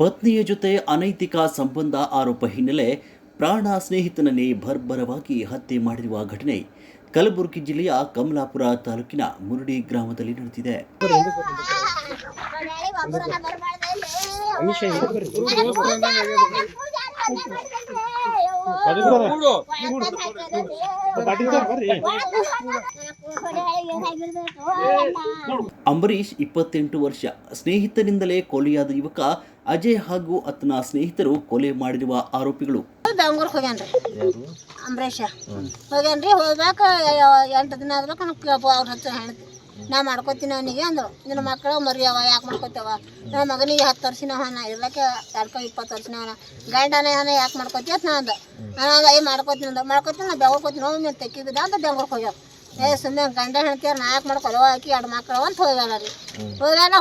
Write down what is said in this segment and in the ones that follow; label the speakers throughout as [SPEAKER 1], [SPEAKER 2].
[SPEAKER 1] ಪತ್ನಿಯ ಜೊತೆ ಅನೈತಿಕ ಸಂಬಂಧ ಆರೋಪ ಹಿನ್ನೆಲೆ ಪ್ರಾಣ ಸ್ನೇಹಿತನನ್ನೇ ಬರ್ಬರವಾಗಿ ಹತ್ಯೆ ಮಾಡಿರುವ ಘಟನೆ ಕಲಬುರಗಿ ಜಿಲ್ಲೆಯ ಕಮಲಾಪುರ ತಾಲೂಕಿನ ಮುರುಡಿ ಗ್ರಾಮದಲ್ಲಿ ನಡೆದಿದೆ. ಅಂಬರೀಶ್ 28 ವರ್ಷ. ಸ್ನೇಹಿತನಿಂದಲೇ ಕೊಲೆಯಾದ ಯುವಕ ಅಜಯ್ ಹಾಗೂ ಆತನ ಸ್ನೇಹಿತರು ಕೊಲೆ ಮಾಡಿರುವ ಆರೋಪಿಗಳು.
[SPEAKER 2] ಬೆಂಗಳೂರು ಹೋಗ್ಯಾನ್ರಿ ಅಂಬರೀಷ ಹೋಗ್ಯಾನ್ರಿ. ಹೋಗ್ಬೇಕ 8 ದಿನ ಆದ್ಬೇಕು ಅವ್ರ ಹತ್ರ ಹೇಳ್ತಿ ನಾ ಮಾಡ್ಕೊತೀನಿ ಅವನಿಗೆ ಅಂದ್ರು. ನಿನ್ನ ಮಕ್ಕಳು ಮರಿಯವ ಯಾಕೆ ಮಾಡ್ಕೊತೇವ, ನನ್ನ ಮಗನಿಗೆ 10 ವರ್ಷನ ಅವನ ಇರ್ಲಕ್ಕೆ 20 ವರ್ಷನ ಅವನ ಗಂಡನ ಅವನ ಯಾಕೆ ಮಾಡ್ಕೊತಿ ಅಂತ ನಾ ಅಂದ. ಮಾಡ್ಕೊತೀನಿ ನಾ ಬೆಂಗ್ಳೂರ್ಗೆ ಹೋಗ್ತೀನಿ ನೀವು ತೆಕ್ಕಿದ್ದ ಅಂತ ಬೆಂಗ್ಳೂರ್ಗೆ ಹೋಗ್ಯಾವ. ಸುಮ್ಮನೆ ಗಂಡ ಹೇಳ್ತೀರ ನಾ ಯಾಕೆ ಮಾಡ್ಕೊಲ್ವ ಆಕಿ 2 ಮಕ್ಕಳು ಅಂತ ಹೋಗ್ಯಾನ ರೀ.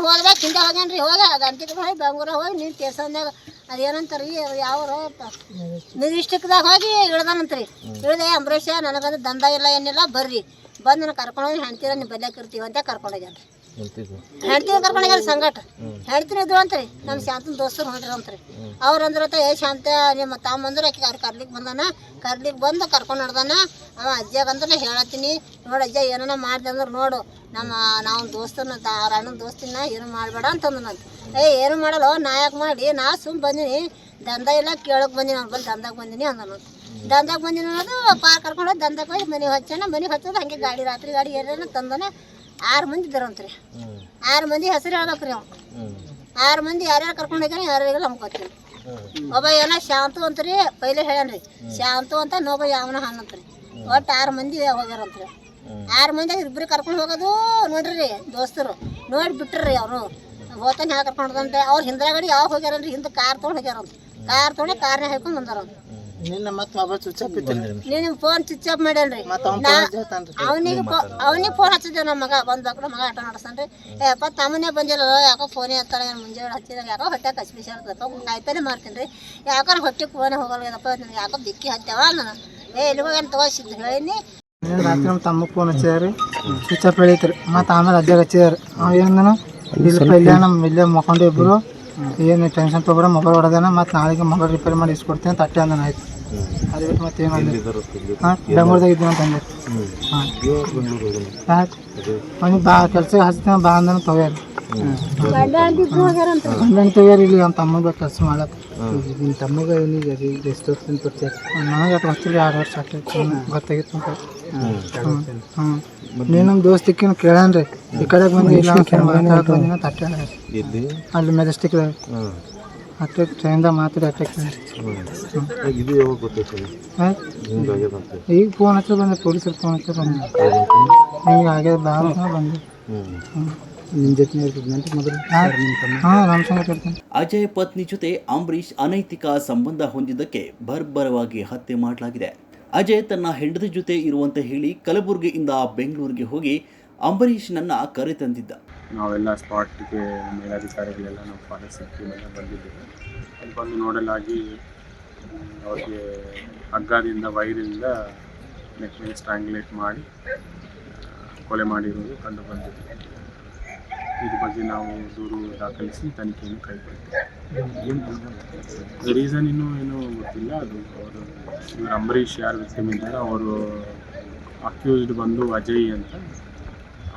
[SPEAKER 2] ಹೋಗ್ಬೇಕು ಹಿಂದೆ ಹೋಗ್ಯಾನ್ರಿ. ಗಂಟೆ ಹೋಗಿ ಬೆಂಗ್ಳೂರಾಗ ಹೋಗಿ ನೀನು ಸ್ಟೇಷನ್ದಾಗ ಅದೇನಂತಾರೀ ಯಾವ ಮೆಜೆಸ್ಟಿಕ್ದಾಗ ಹೋಗಿ ಇಳ್ದಾನಂತ್ರಿ. ಇಳ್ದೆ ಅಂಬರೀಷ ನನಗಂದ್ರೆ ದಂಧ ಇಲ್ಲ ಏನಿಲ್ಲ ಬರ್ರಿ ಬಂದು ನಾನು ಕರ್ಕೊಂಡೋಗಿ ಹೆಣ್ತೀರ ನೀವು ಬಲ್ಯಾಕ ಇರ್ತೀವಿ ಅಂತ ಕರ್ಕೊಂಡೋಗ್ಯಾನ್ರಿ. ಹೆಣ್ತೀವಿ ಕರ್ಕೊಂಡೋಗ್ಯಾರ ಸಂಗಟ ಹೆಣ್ತೀನಿ ಇದ್ರು ಅಂತ್ರಿ. ನಮ್ಮ ಶಾಂತನ ದೋಸ್ತರು ಹೊಂಟ್ರಂತ್ರಿ. ಅವ್ರು ಅಂದ್ರತ್ತ ಶಾಂತ ನಿಮ್ಮ ತಮ್ಮಂದ್ರೆ ಆಕೆ ಅವ್ರು ಕರ್ಲಿಕ್ಕೆ ಬಂದು ಕರ್ಕೊಂಡು ನಡ್ದಾನ. ಅವ ಅಜ್ಜಾಗಂದ್ರೆ ಹೇಳತ್ತೀನಿ ನೋಡು ಅಜ್ಜ ಏನಾನ ಮಾಡ್ದೆ ಅಂದ್ರೆ ನೋಡು ನಾವು ದೋಸ್ತನ ಅವ್ರ ಅಣ್ಣನ ದೋಸ್ತಿನ ಏನು ಮಾಡಬೇಡ ಅಂತಂದನಂತ. ಏನು ಮಾಡಲ್ಲ ನಾ ಯಾಕೆ ಮಾಡಿ ನಾ ಸುಮ್ಮ ಬಂದೀನಿ ದಂಧ ಇಲ್ಲ ಕೇಳಕ್ಕೆ ಬಂದೀನಿ ಅವ್ನ ಬಲ್ಲಿ ದಂಧಕ್ಕೆ ಬಂದೀನಿ ಅಂದನಂತ. ದಂಧಕ್ಕೆ ಬಂದಿನ ಅನ್ನೋದು ಪಾರ್ ಕರ್ಕೊಂಡು ಹೋಗಿ ದಂಧಕ್ಕೆ ಹೋಗಿ ಮನೆಗೆ ಹಚ್ಚೋದು ಹಂಗೆ ರಾತ್ರಿ ಗಾಡಿ ಏನೇನೋ ತಂದನೆ. 6 ಮಂದಿ ಇದ್ದಾರಂತ್ರಿ. 6 ಮಂದಿ ಹೆಸರು ಹೇಳ್ಬೇಕ್ರಿ ಅವ್ನು. 6 ಮಂದಿ ಯಾರ್ಯಾರು ಕರ್ಕೊಂಡು ಹೋಗ್ಯಾನ ಯಾರ್ಯಾರಿಗೆಲ್ಲ ನಮ್ಗೆ ಗೊತ್ತಿಲ್ಲ. ಒಬ್ಬ ಏನೋ ಶಾಂತು ಅಂತ್ರಿ ಪೈಲೆ ಹೇಳ್ಯಾನ್ರಿ. ಶಾಂತು ಅಂತ ಇನ್ನೊಬ್ಬ ಯಾವನ ಹಾನಂತ್ರಿ. ಒಟ್ಟು 6 ಮಂದಿ ಹೋಗ್ಯಾರಂತ್ರಿ. 6 ಮಂದಿ 2 ಕರ್ಕೊಂಡು ಹೋಗೋದು ನೋಡ್ರಿ ದೋಸ್ತರು ನೋಡಿ ಬಿಟ್ರಿ. ಅವರು ಹೋತಾನೆ ಹ್ಯಾ ಕರ್ಕೊಂಡು ಹೋದಂತೆ. ಅವ್ರು ಹಿಂದ್ರಾಗಡಿ ಯಾವಾಗ ಹೋಗ್ಯಾರನ್ರಿ ಹಿಂದೆ ಕಾರ್ ತೊಗೊಂಡು ಹೋಗ್ಯಾರಂತ. ಕಾರ್ ತೊಗೊಂಡು ಕಾರ್ನಾಗ ಹಾಕೊಂಡು ಬಂದಾರಂತ. ನೀನು ಫೋನ್ ಸ್ವಿಚ್ ಆಫ್ ಮಾಡ್ಯಾನ್ರಿ. ಅವನಿಗೆ ಫೋನ್ ಹಚ್ಚಿದ್ದೆ ನಮ್ಮ ಮಗ ಬಂದು ಮಗ ಆಟ ನಡೆಸ್ತಾನ್ರಿ. ಯಪ್ಪ ತಮ್ಮನೇ ಬಂದಿಲ್ಲ ಯಾಕೋ ಫೋನೇ ಹತ್ತಾಳೆ ಮುಂಜಾನೆ ಹಚ್ಚಿದಾಗ ಯಾಕೋ ಹೊಟ್ಟೆ ಕಸ್ಬಿಸಿ ಆಗ್ತದಪ್ಪ ಕಾಯಿಪಲ್ಲೆ ಮಾಡ್ತೀನಿ ರೀ ಯಾಕೋ ಹೊಟ್ಟೆ ಫೋನೇ ಹೋಗಲ್ಲಪ್ಪ ನನಗೆ ಯಾಕೋ ದಿಕ್ಕಿ ಹತ್ತವ ನಾನು ಎಲ್ಲಿ ಹೋಗ್ಯಾನ ತಗೋಸಿದ್ದು ಹೇಳಿನಿ.
[SPEAKER 3] ರಾತ್ರಿ ನಮ್ಮ ತಮ್ಮ ಫೋನ್ ಹಚ್ಚಿದಾರಿ ಸ್ವಿಚ್ ಆಫ್ ಬೆಳೀತ್ರಿ. ಮತ್ತು ಆಮೇಲೆ ಅಜ್ಜಾಗ ಹಚ್ಚಿದಾರೆ. ಅವ ಏನಂದನು ಇಲ್ಲೇ ನಮ್ಮ ಇಲ್ಲೇ ಮಕ್ಕೊಂಡು ಇಬ್ಬರು ಏನು ಟೆನ್ಷನ್ ತೊಗೊಬೇಡ ಮೊಬೈಲ್ ಹೊಡೆದಾನ ಮತ್ತು ನಾಳೆಗೆ ಮೊಬೈಲ್ ರಿಪೇರ್ ಮಾಡಿ ಇಸ್ಕೊಡ್ತೀನಿ ಅಂತ ಅಟ್ಟೆ ಅಂದನ. ಆಯ್ತು ಅದೇ ಬಿಟ್ಟು ಮತ್ತೆ ಏನು ಬೆಂಗ್ಳೂರ್ದಾಗ ಇದ್ದೀನಿ ಅಂತ ಅಂದಿರಿ. ಅವ್ನಿಗೆ ಕೆಲ್ಸಕ್ಕೆ ಹಚ್ತೀನಿ ಬಾ ಅಂದನು ತೊಗ್ಯಾರಿ. ಗಂಡನ ತೊಗ್ಯಾರಿ ಇಲ್ಲಿ ನಮ್ಮ ತಮ್ಮಗೆ ಕೆಲಸ ಮಾಡಕ್ಕೆ. ನಿಮ್ಮ ತಮ್ಮಗೆ ಏನಿಗೆ ಎಷ್ಟು ವರ್ಷದಿಂದ ಪರಿಚಯ ನನಗೆ ಅಷ್ಟು ಹಚ್ಚಿಲ್ಲ 2 ವರ್ಷ ಆಗ್ತೈತೆ ಗೊತ್ತಾಗಿತ್ತು ಅಂತ. ನೀನು ನಮ್ಮ ದೋಸ್ತಿಕ್ಕಿನ ಕೇಳಾನ್ರಿ ಈ ಕಡೆಗೆ ಬಂದು ಇಲ್ಲ ಬಂದಿನ ತಟ್ಟೆ ಅಲ್ಲಿ ಮೆಜೆಸ್ಟಿಕ್ದಾಗ ಅಟ್ಟೆ ಟ್ರೈನ್ದಾಗ ಮಾತಾಡಿ ಅಟ್ಟೆ ಈಗ ಫೋನ್ ಹಚ್ಚ ಬಂದೆ ಪೊಲೀಸರು ಫೋನ್ ಹಚ್ಚ ಬಂದೆ ಹಿಂಗೆ ಆಗ್ಯದ ಬಾ ಅಂತ ಬಂದೆ. ನಿಮ್ಮ ಜೊತೆ ಮೊದಲು ಹಾಂ ನಮ್ಮ ಸಂಗತಿ ಇರ್ತೀನಿ.
[SPEAKER 1] ಅಜಯ್ ಪತ್ನಿ ಜೊತೆ ಅಂಬರೀಶ್ ಅನೈತಿಕ ಸಂಬಂಧ ಹೊಂದಿದ್ದಕ್ಕೆ ಬರ್ಬರವಾಗಿ ಹತ್ಯೆ ಮಾಡಲಾಗಿದೆ. ಅಜಯ್ ತನ್ನ ಹೆಂಡತಿ ಜೊತೆ ಇರುವಂತೆ ಹೇಳಿ ಕಲಬುರಗಿಯಿಂದ ಬೆಂಗಳೂರಿಗೆ ಹೋಗಿ ಅಂಬರೀಷ್ನನ್ನ ಕರೆತಂದಿದ್ದ.
[SPEAKER 4] ನಾವೆಲ್ಲ ಸ್ಪಾಟ್ಗೆ ಮೇಲಾಧಿಕಾರಿಗಳೆಲ್ಲ ನಾವು ಫಾರೆಸ್ಟ್ ಸೆಕ್ಯೂರಿಟಿಗೆಲ್ಲ ಬಂದಿದ್ದೇವೆ. ಅಲ್ಲಿ ಬಂದು ನೋಡಲಾಗಿ ಅವ್ರಿಗೆ ಹಗ್ಗದಿಂದ ವೈರಿಂದ ನೆಕ್ ಮೇಲೆ ಸ್ಟ್ರಾಂಗ್ಯುಲೇಟ್ ಮಾಡಿ ಕೊಲೆ ಮಾಡಿರೋದು ಕಂಡು ಬಂದಿದೆ. ಇದ್ರ ಬಗ್ಗೆ ನಾವು ದೂರು ದಾಖಲಿಸಿ ತನಿಖೆಯನ್ನು ಕೈಗೊಳ್ತೀವಿ. ರೀಸನ್ ಇನ್ನೂ ಗೊತ್ತಿಲ್ಲ. ಅದು ಇವರು ಅಂಬರೀಷ್ ಯಾರು ವಿಕ್ಟಿಮ್ ಇದ್ದಾರೆ ಅವರು ಅಕ್ಯೂಸ್ಡ್ ಬಂದು ಅಜಯ್ ಅಂತ.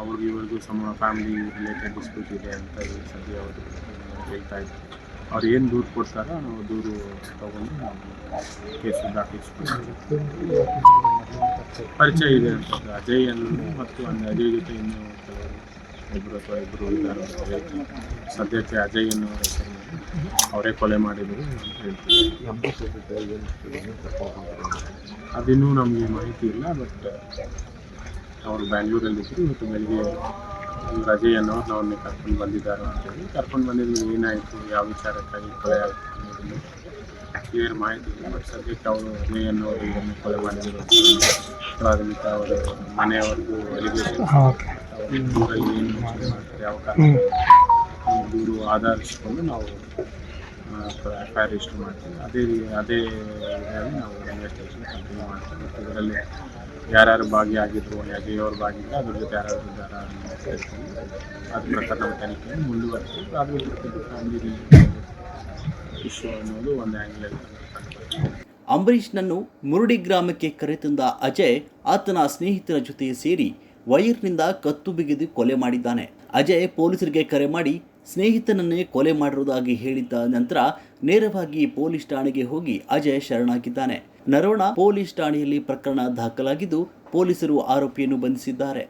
[SPEAKER 4] ಅವ್ರಿಗೆ ಇವ್ರಿಗೂ ಫ್ಯಾಮಿಲಿ ರಿಲೇಟೆಡ್ ಡಿಸ್ಪ್ಯೂಟ್ ಇದೆ ಅಂತ ಸದ್ಯ ಅವರು ಹೇಳ್ತಾ ಇದ್ದಾರೆ. ಅವ್ರು ಏನು ದೂರು ಕೊಡ್ತಾರೋ ನಾವು ದೂರು ತಗೊಂಡು ನಾವು ಕೇಸು ದಾಖಲಿಸ್ತೀವಿ. ಪರಿಚಯ ಇದೆ ಅಂತ ಅಜಯ್ ಅನ್ನೋದು ಮತ್ತು ಅಜಯ್ ಜೊತೆ ಇನ್ನೂ ಇಬ್ಬರು ಇದ್ದಾರೆ ಅಂತ ಹೇಳ್ತೀವಿ. ಸದ್ಯಕ್ಕೆ ಅಜಯ್ ಅನ್ನೋ ಹೆಸರು ಅವರೇ ಕೊಲೆ ಮಾಡಿದರು ಅಂತ ಹೇಳ್ತೀವಿ. ಅದಿನ್ನೂ ನಮಗೆ ಮಾಹಿತಿ ಇಲ್ಲ. ಬಟ್ ಅವರು ಬ್ಯಾಂಗ್ಳೂರಲ್ಲಿದ್ದರು. ಇವತ್ತು ಬೆಳಿಗ್ಗೆ ಅಜಯ್ ಅನ್ನೋರು ನಾವನ್ನೇ ಕರ್ಕೊಂಡು ಬಂದಿದ್ದಾರೆ ಅಂತೇಳಿ. ಕರ್ಕೊಂಡು ಬಂದಿದ್ದು ಏನಾಯಿತು ಯಾವ ವಿಚಾರಕ್ಕಾಗಿ ಕೊಲೆ ಆಯಿತು ಅನ್ನೋದನ್ನು ಕ್ಲಿಯರ್ ಮಾಹಿತಿ ಇಲ್ಲ. ಬಟ್ ಸದ್ಯಕ್ಕೆ ಅವರು ಅಜಯ್ ಅನ್ನೋರು ಇದನ್ನು ಕೊಲೆ ಮಾಡಿದರು ಪ್ರಾಥಮಿಕ ಅವರ ಮನೆಯವರೆಗೂ ಎಲಿಗೇಷನ್ ದೂರಲ್ಲಿ ಏನು ಮಾಡ್ತಾರೆ ಯಾವ ಕಾರಣ ದೂರು ಆಧರಿಸಿಕೊಂಡು ನಾವು FIR ರಿಜಿಸ್ಟರ್ ಮಾಡ್ತೀವಿ. ಅದೇ ಇದರಲ್ಲಿ ನಾವು ಇನ್ವೆಸ್ಟಿಗೇಷನ್ ಕಂಟಿನ್ಯೂ ಮಾಡ್ತೀವಿ. ಮತ್ತು ಇದರಲ್ಲಿ ಯಾರ್ಯಾರು ಭಾಗಿಯಾಗಿದ್ರು ಅಜಯ್ ಅವ್ರು ಭಾಗಿಲ್ಲ ಅದ್ರ ಜೊತೆ ಯಾರ್ಯಾರು ಇದ್ದಾರ ಅಂತ ಹೇಳ್ಕೊಂಡು ಅದ್ರ ಪ್ರಕಾರ ನಮ್ಮ ತನಿಖೆಯನ್ನು ಮುಂದುವರಿಸಿ ಅದ್ರ ಜೊತೆ ಫ್ಯಾಮಿಲಿ ಇಶ್ಯೂ ಅನ್ನೋದು ಒಂದು ಆ್ಯಂಗಲಲ್ಲಿ
[SPEAKER 1] ಅಂಬರೀಷ್ನನ್ನು ಮುರುಡಿ ಗ್ರಾಮಕ್ಕೆ ಕರೆತಂದ ಅಜಯ್ ಆತನ ಸ್ನೇಹಿತರ ಜೊತೆ ಸೇರಿ ವೈರ್ನಿಂದ ಕತ್ತು ಬಿಗಿದು ಕೊಲೆ ಮಾಡಿದ್ದಾನೆ. ಅಜಯ್ ಪೊಲೀಸರಿಗೆ ಕರೆ ಮಾಡಿ ಸ್ನೇಹಿತನನ್ನೇ ಕೊಲೆ ಮಾಡಿರುವುದಾಗಿ ಹೇಳಿದ್ದ ನಂತರ ನೇರವಾಗಿ ಪೊಲೀಸ್ ಠಾಣೆಗೆ ಹೋಗಿ ಅಜಯ್ ಶರಣಾಗಿದ್ದಾನೆ. ನರೋಣ ಪೊಲೀಸ್ ಠಾಣೆಯಲ್ಲಿ ಪ್ರಕರಣ ದಾಖಲಾಗಿದ್ದು ಪೊಲೀಸರು ಆರೋಪಿಯನ್ನು ಬಂಧಿಸಿದ್ದಾರೆ.